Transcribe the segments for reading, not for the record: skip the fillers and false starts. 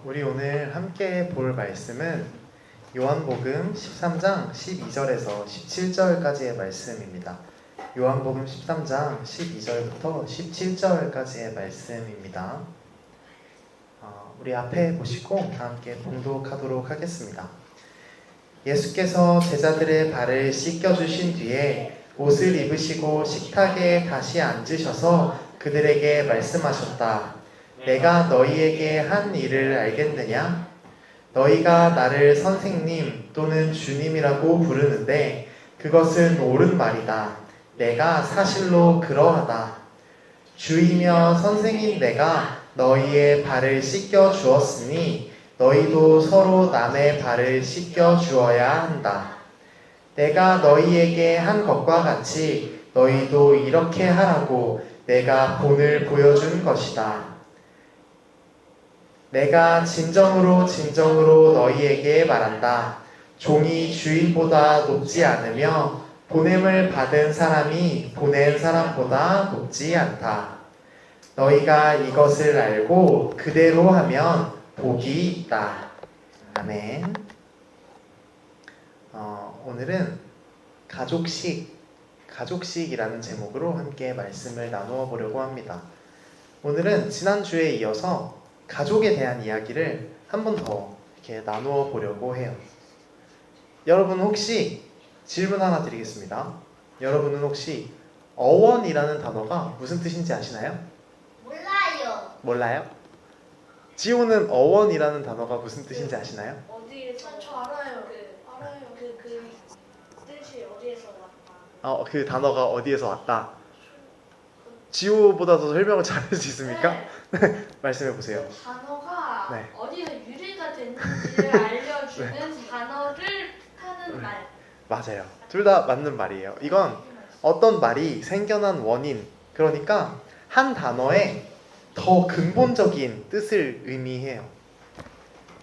우리 오늘 함께 볼 말씀은 요한복음 13장 12절에서 17절까지의 말씀입니다. 요한복음 13장 12절부터 17절까지의 말씀입니다. 우리 앞에 보시고 함께 봉독하도록 하겠습니다. 예수께서 제자들의 발을 씻겨주신 뒤에 옷을 입으시고 식탁에 다시 앉으셔서 그들에게 말씀하셨다. 내가 너희에게 한 일을 알겠느냐? 너희가 나를 선생님 또는 주님이라고 부르는데 그것은 옳은 말이다. 내가 사실로 그러하다. 주이며 선생인 내가 너희의 발을 씻겨 주었으니 너희도 서로 남의 발을 씻겨 주어야 한다. 내가 너희에게 한 것과 같이 너희도 이렇게 하라고 내가 본을 보여준 것이다. 내가 진정으로 너희에게 말한다. 종이 주인보다 높지 않으며 보냄을 받은 사람이 보낸 사람보다 높지 않다. 너희가 이것을 알고 그대로 하면 복이 있다. 아멘. 오늘은 가족식이라는 제목으로 함께 말씀을 나누어 보려고 합니다. 오늘은 지난주에 이어서 가족에 대한 이야기를 한 번 더 이렇게 나누어 보려고 해요. 여러분 혹시 질문 하나 드리겠습니다. 여러분은 혹시 어원이라는 단어가 무슨 뜻인지 아시나요? 몰라요? 지호는 어원이라는 단어가 무슨 뜻인지 아시나요? 어디에서? 저 알아요. 알아요. 그 뜻이 어디에서 왔다. 그 단어가 어디에서 왔다. 지호보다 더 설명을 잘할 수 있습니까? 네. 말씀해 보세요. 단어가 네. 어디서 유래가 됐는지를 알려주는 단어를 하는 말. 맞아요. 둘 다 맞는 말이에요. 이건 어떤 말이 생겨난 원인, 그러니까 한 단어의 더 근본적인 뜻을 의미해요.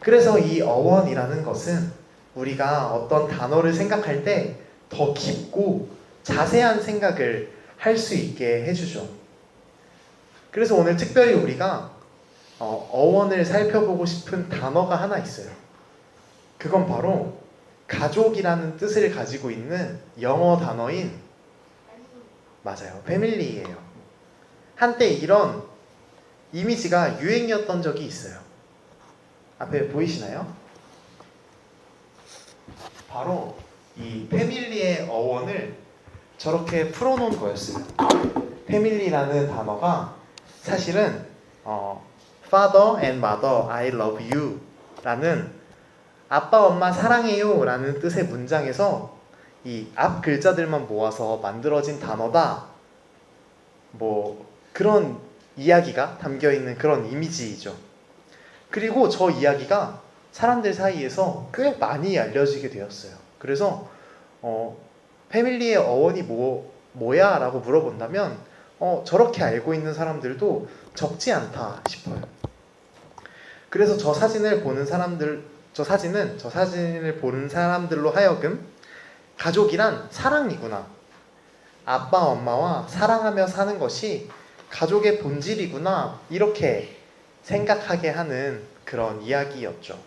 그래서 이 어원이라는 것은 우리가 어떤 단어를 생각할 때 더 깊고 자세한 생각을 할 수 있게 해주죠. 그래서 오늘 특별히 우리가 어원을 살펴보고 싶은 단어가 하나 있어요. 그건 바로 가족이라는 뜻을 가지고 있는 영어 단어인 맞아요. 패밀리예요. 한때 이런 이미지가 유행이었던 적이 있어요. 앞에 보이시나요? 바로 이 패밀리의 어원을 저렇게 풀어놓은 거였어요. 패밀리라는 단어가 사실은 Father and Mother, I love you 라는 아빠 엄마 사랑해요 라는 뜻의 문장에서 이 앞 글자들만 모아서 만들어진 단어다. 뭐 그런 이야기가 담겨있는 그런 이미지이죠. 그리고 저 이야기가 사람들 사이에서 꽤 많이 알려지게 되었어요. 그래서 패밀리의 어원이 뭐야? 라고 물어본다면 저렇게 알고 있는 사람들도 적지 않다 싶어요. 그래서 저 사진을 보는 사람들로 하여금 가족이란 사랑이구나. 아빠 엄마와 사랑하며 사는 것이 가족의 본질이구나. 이렇게 생각하게 하는 그런 이야기였죠.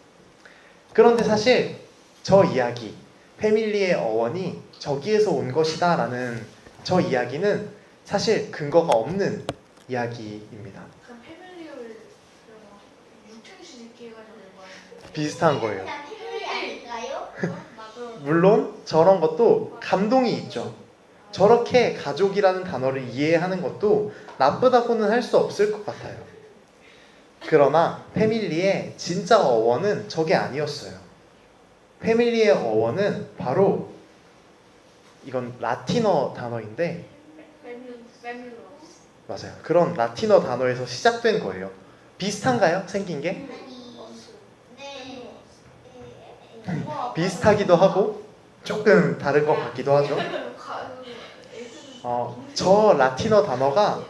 그런데 사실 저 이야기, 패밀리의 어원이 저기에서 온 것이다 라는 저 이야기는 사실 근거가 없는 이야기입니다. 그럼 패밀리를 육층식 있게 해가지고 비슷한 거예요. 패밀리 아닐까요? 물론 저런 것도 감동이 있죠. 저렇게 가족이라는 단어를 이해하는 것도 나쁘다고는 할 수 없을 것 같아요. 그러나 패밀리의 진짜 어원은 저게 아니었어요. 패밀리의 어원은 바로 이건 라틴어 단어인데 맞아요. 그런 라틴어 단어에서 시작된 거예요. 비슷한가요? 생긴 게? 비슷하기도 하고 조금 다른 것 같기도 하죠. 저 라틴어 단어가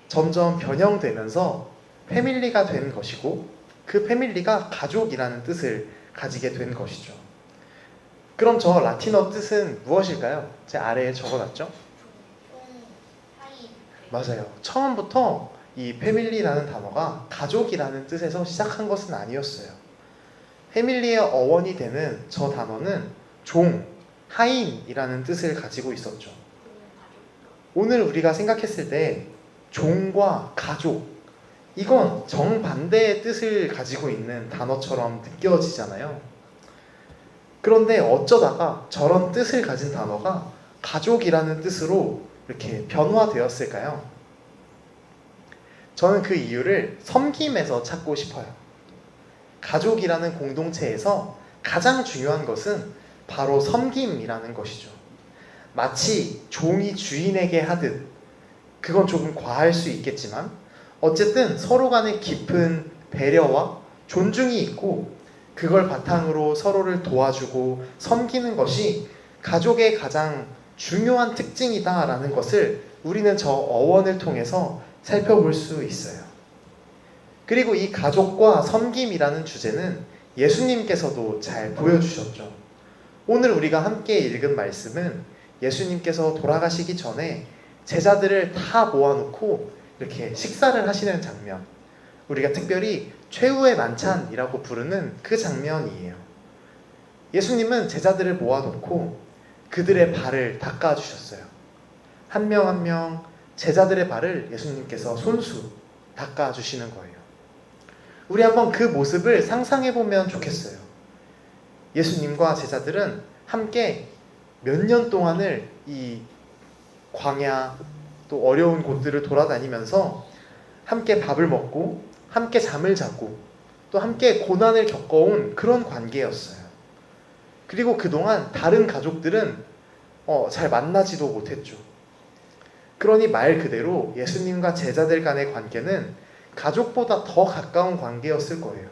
점점 변형되면서 패밀리가 된 것이고 그 패밀리가 가족이라는 뜻을 가지게 된 것이죠. 그럼 저 라틴어 뜻은 무엇일까요? 제 아래에 적어놨죠? 맞아요. 처음부터 이 패밀리라는 단어가 가족이라는 뜻에서 시작한 것은 아니었어요. 패밀리의 어원이 되는 저 단어는 종, 하인이라는 뜻을 가지고 있었죠. 오늘 우리가 생각했을 때 종과 가족, 이건 정반대의 뜻을 가지고 있는 단어처럼 느껴지잖아요. 그런데 어쩌다가 저런 뜻을 가진 단어가 가족이라는 뜻으로 이렇게 변화되었을까요? 저는 그 이유를 섬김에서 찾고 싶어요. 가족이라는 공동체에서 가장 중요한 것은 바로 섬김이라는 것이죠. 마치 종이 주인에게 하듯, 그건 조금 과할 수 있겠지만 어쨌든 서로 간에 깊은 배려와 존중이 있고 그걸 바탕으로 서로를 도와주고 섬기는 것이 가족의 가장 중요한 특징이다라는 것을 우리는 저 어원을 통해서 살펴볼 수 있어요. 그리고 이 가족과 섬김이라는 주제는 예수님께서도 잘 보여주셨죠. 오늘 우리가 함께 읽은 말씀은 예수님께서 돌아가시기 전에 제자들을 다 모아놓고 이렇게 식사를 하시는 장면, 우리가 특별히 최후의 만찬이라고 부르는 그 장면이에요. 예수님은 제자들을 모아놓고 그들의 발을 닦아주셨어요. 한 명 한 명 제자들의 발을 예수님께서 손수 닦아주시는 거예요. 우리 한번 그 모습을 상상해보면 좋겠어요. 예수님과 제자들은 함께 몇 년 동안을 이 광야 또 어려운 곳들을 돌아다니면서 함께 밥을 먹고 함께 잠을 자고 또 함께 고난을 겪어온 그런 관계였어요. 그리고 그동안 다른 가족들은 잘 만나지도 못했죠. 그러니 말 그대로 예수님과 제자들 간의 관계는 가족보다 더 가까운 관계였을 거예요.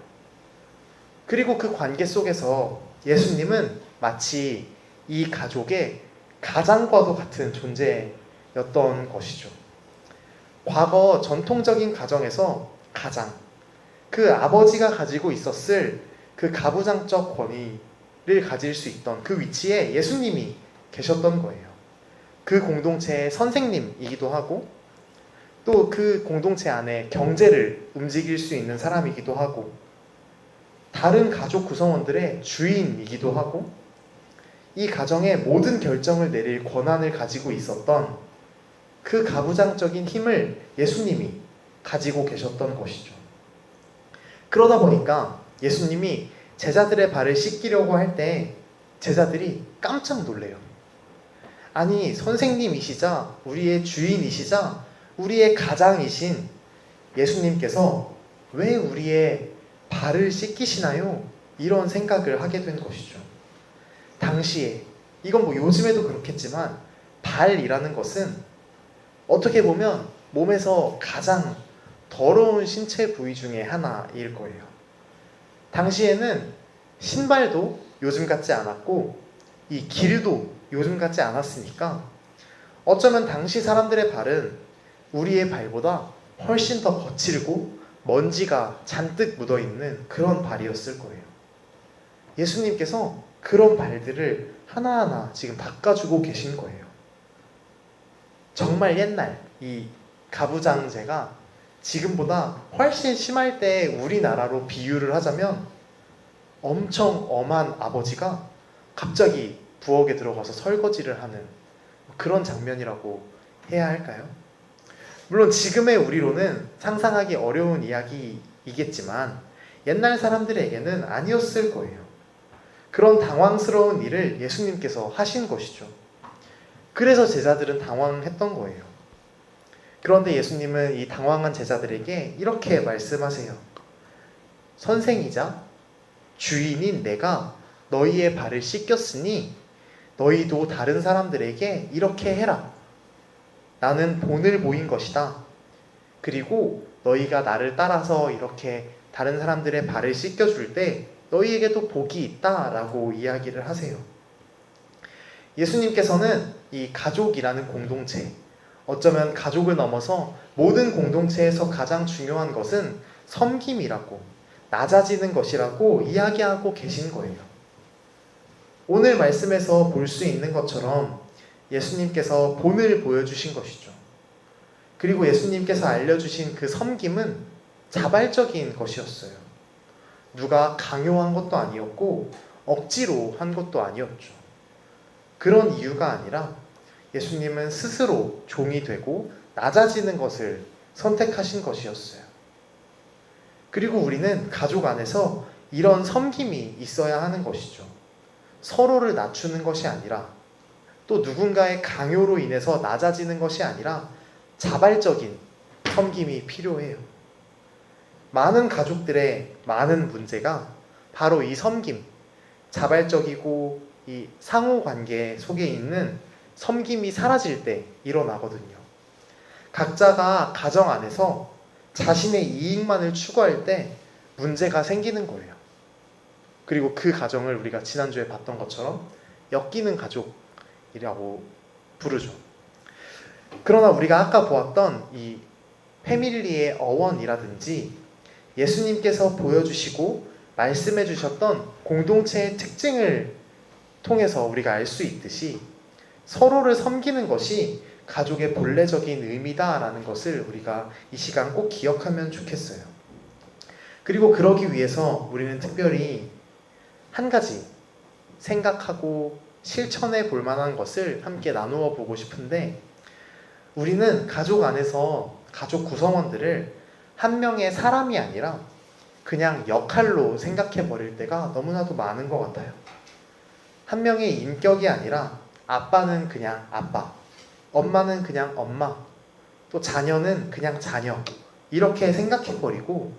그리고 그 관계 속에서 예수님은 마치 이 가족의 가장과도 같은 존재였던 것이죠. 과거 전통적인 가정에서 가장, 그 아버지가 가지고 있었을 그 가부장적 권위를 가질 수 있던 그 위치에 예수님이 계셨던 거예요. 그 공동체의 선생님이기도 하고 또 그 공동체 안에 경제를 움직일 수 있는 사람이기도 하고 다른 가족 구성원들의 주인이기도 하고 이 가정의 모든 결정을 내릴 권한을 가지고 있었던 그 가부장적인 힘을 예수님이 가지고 계셨던 것이죠. 그러다 보니까 예수님이 제자들의 발을 씻기려고 할 때 제자들이 깜짝 놀래요. 아니, 선생님이시자 우리의 주인이시자 우리의 가장이신 예수님께서 왜 우리의 발을 씻기시나요? 이런 생각을 하게 된 것이죠. 당시에, 이건 뭐 요즘에도 그렇겠지만 발이라는 것은 어떻게 보면 몸에서 가장 더러운 신체 부위 중에 하나일 거예요. 당시에는 신발도 요즘 같지 않았고 이 길도 요즘 같지 않았으니까 어쩌면 당시 사람들의 발은 우리의 발보다 훨씬 더 거칠고 먼지가 잔뜩 묻어있는 그런 발이었을 거예요. 예수님께서 그런 발들을 하나하나 지금 닦아주고 계신 거예요. 정말 옛날 이 가부장제가 지금보다 훨씬 심할 때 우리나라로 비유를 하자면 엄청 엄한 아버지가 갑자기 부엌에 들어가서 설거지를 하는 그런 장면이라고 해야 할까요? 물론 지금의 우리로는 상상하기 어려운 이야기이겠지만 옛날 사람들에게는 아니었을 거예요. 그런 당황스러운 일을 예수님께서 하신 것이죠. 그래서 제자들은 당황했던 거예요. 그런데 예수님은 이 당황한 제자들에게 이렇게 말씀하세요. 선생이자 주인인 내가 너희의 발을 씻겼으니 너희도 다른 사람들에게 이렇게 해라. 나는 본을 보인 것이다. 그리고 너희가 나를 따라서 이렇게 다른 사람들의 발을 씻겨줄 때 너희에게도 복이 있다라고 이야기를 하세요. 예수님께서는 이 가족이라는 공동체, 어쩌면 가족을 넘어서 모든 공동체에서 가장 중요한 것은 섬김이라고, 낮아지는 것이라고 이야기하고 계신 거예요. 오늘 말씀에서 볼 수 있는 것처럼 예수님께서 본을 보여주신 것이죠. 그리고 예수님께서 알려주신 그 섬김은 자발적인 것이었어요. 누가 강요한 것도 아니었고 억지로 한 것도 아니었죠. 그런 이유가 아니라 예수님은 스스로 종이 되고 낮아지는 것을 선택하신 것이었어요. 그리고 우리는 가족 안에서 이런 섬김이 있어야 하는 것이죠. 서로를 낮추는 것이 아니라 또 누군가의 강요로 인해서 낮아지는 것이 아니라 자발적인 섬김이 필요해요. 많은 가족들의 많은 문제가 바로 이 섬김, 자발적이고 이 상호관계 속에 있는 섬김이 사라질 때 일어나거든요. 각자가 가정 안에서 자신의 이익만을 추구할 때 문제가 생기는 거예요. 그리고 그 가정을 우리가 지난주에 봤던 것처럼 엮이는 가족이라고 부르죠. 그러나 우리가 아까 보았던 이 패밀리의 어원이라든지 예수님께서 보여주시고 말씀해 주셨던 공동체의 특징을 통해서 우리가 알 수 있듯이 서로를 섬기는 것이 가족의 본래적인 의미다라는 것을 우리가 이 시간 꼭 기억하면 좋겠어요. 그리고 그러기 위해서 우리는 특별히 한 가지 생각하고 실천해 볼 만한 것을 함께 나누어 보고 싶은데, 우리는 가족 안에서 가족 구성원들을 한 명의 사람이 아니라 그냥 역할로 생각해 버릴 때가 너무나도 많은 것 같아요. 한 명의 인격이 아니라 아빠는 그냥 아빠, 엄마는 그냥 엄마, 또 자녀는 그냥 자녀, 이렇게 생각해 버리고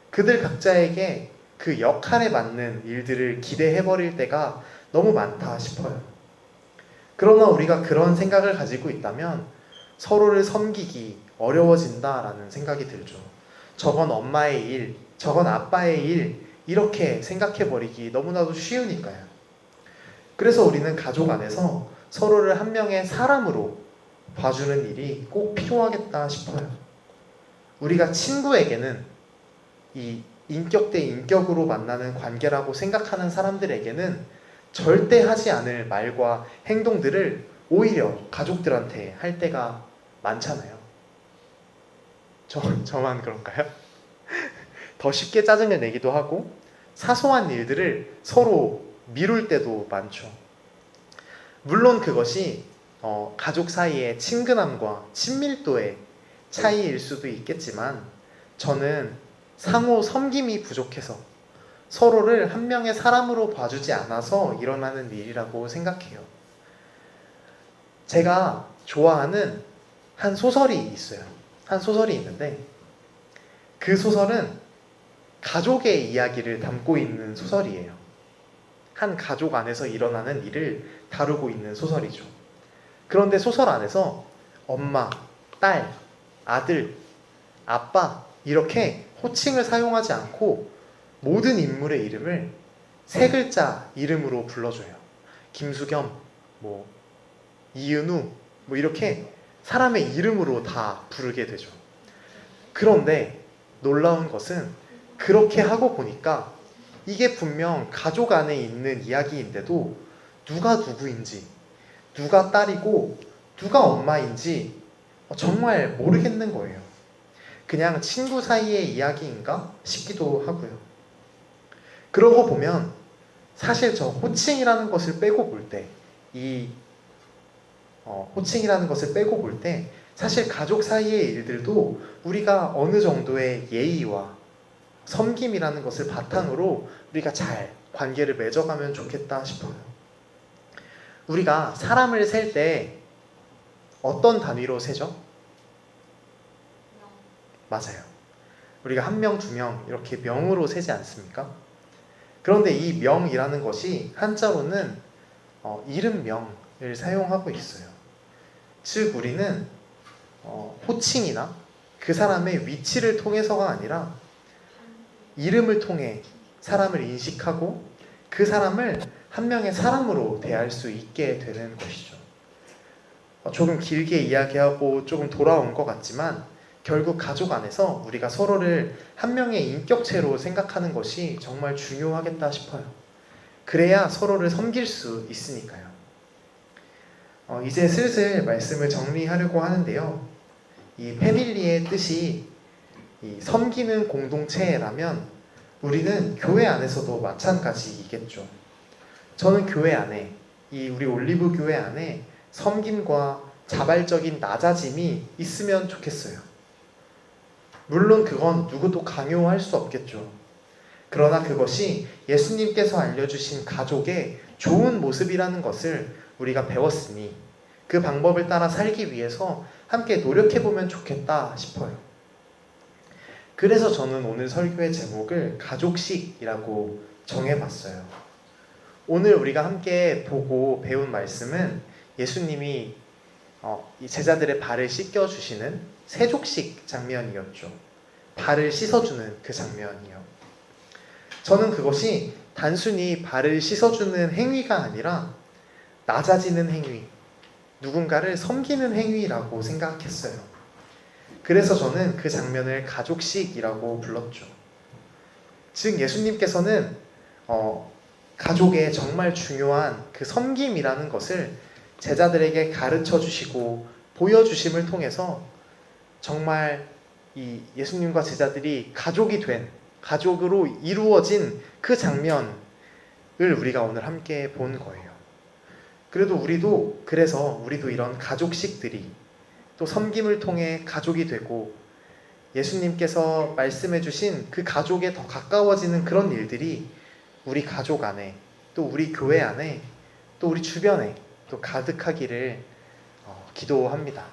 그들 각자에게 그 역할에 맞는 일들을 기대해 버릴 때가 너무 많다 싶어요. 그러나 우리가 그런 생각을 가지고 있다면 서로를 섬기기 어려워진다라는 생각이 들죠. 저건 엄마의 일, 저건 아빠의 일, 이렇게 생각해 버리기 너무나도 쉬우니까요. 그래서 우리는 가족 안에서 서로를 한 명의 사람으로 봐주는 일이 꼭 필요하겠다 싶어요. 우리가 친구에게는 이 인격 대 인격으로 만나는 관계라고 생각하는 사람들에게는 절대 하지 않을 말과 행동들을 오히려 가족들한테 할 때가 많잖아요. 저만 그런가요? 더 쉽게 짜증을 내기도 하고 사소한 일들을 서로 미룰 때도 많죠. 물론 그것이 가족 사이의 친근함과 친밀도의 차이일 수도 있겠지만 저는 상호 섬김이 부족해서 서로를 한 명의 사람으로 봐주지 않아서 일어나는 일이라고 생각해요. 제가 좋아하는 한 소설이 있어요. 한 소설이 있는데 그 소설은 가족의 이야기를 담고 있는 소설이에요. 한 가족 안에서 일어나는 일을 다루고 있는 소설이죠. 그런데 소설 안에서 엄마, 딸, 아들, 아빠 이렇게 호칭을 사용하지 않고 모든 인물의 이름을 세 글자 이름으로 불러줘요. 김수겸, 이은우, 이렇게 사람의 이름으로 다 부르게 되죠. 그런데 놀라운 것은 그렇게 하고 보니까 이게 분명 가족 안에 있는 이야기인데도 누가 누구인지, 누가 딸이고 누가 엄마인지 정말 모르겠는 거예요. 그냥 친구 사이의 이야기인가 싶기도 하고요. 그러고 보면 사실 저 호칭이라는 것을 빼고 볼 때, 호칭이라는 것을 빼고 볼 때 사실 가족 사이의 일들도 우리가 어느 정도의 예의와 섬김이라는 것을 바탕으로 우리가 잘 관계를 맺어가면 좋겠다 싶어요. 우리가 사람을 셀 때 어떤 단위로 세죠? 맞아요. 우리가 한 명, 두 명 이렇게 명으로 세지 않습니까? 그런데 이 명이라는 것이 한자로는 이름명을 사용하고 있어요. 즉 우리는 호칭이나 그 사람의 위치를 통해서가 아니라 이름을 통해 사람을 인식하고 그 사람을 한 명의 사람으로 대할 수 있게 되는 것이죠. 조금 길게 이야기하고 조금 돌아온 것 같지만 결국 가족 안에서 우리가 서로를 한 명의 인격체로 생각하는 것이 정말 중요하겠다 싶어요. 그래야 서로를 섬길 수 있으니까요. 이제 슬슬 말씀을 정리하려고 하는데요. 이 패밀리의 뜻이 이 섬기는 공동체라면 우리는 교회 안에서도 마찬가지이겠죠. 저는 교회 안에, 이 우리 올리브 교회 안에 섬김과 자발적인 낮아짐이 있으면 좋겠어요. 물론 그건 누구도 강요할 수 없겠죠. 그러나 그것이 예수님께서 알려주신 가족의 좋은 모습이라는 것을 우리가 배웠으니 그 방법을 따라 살기 위해서 함께 노력해보면 좋겠다 싶어요. 그래서 저는 오늘 설교의 제목을 가족식이라고 정해봤어요. 오늘 우리가 함께 보고 배운 말씀은 예수님이 이 제자들의 발을 씻겨주시는 세족식 장면이었죠. 발을 씻어주는 그 장면이요. 저는 그것이 단순히 발을 씻어주는 행위가 아니라 낮아지는 행위, 누군가를 섬기는 행위라고 생각했어요. 그래서 저는 그 장면을 가족식이라고 불렀죠. 즉 예수님께서는 가족의 정말 중요한 그 섬김이라는 것을 제자들에게 가르쳐 주시고 보여주심을 통해서 정말 이 예수님과 제자들이 가족이 된, 가족으로 이루어진 그 장면을 우리가 오늘 함께 본 거예요. 그래서 우리도 이런 가족식들이 또 섬김을 통해 가족이 되고 예수님께서 말씀해 주신 그 가족에 더 가까워지는 그런 일들이 우리 가족 안에, 또 우리 교회 안에, 또 우리 주변에 또 가득하기를 기도합니다.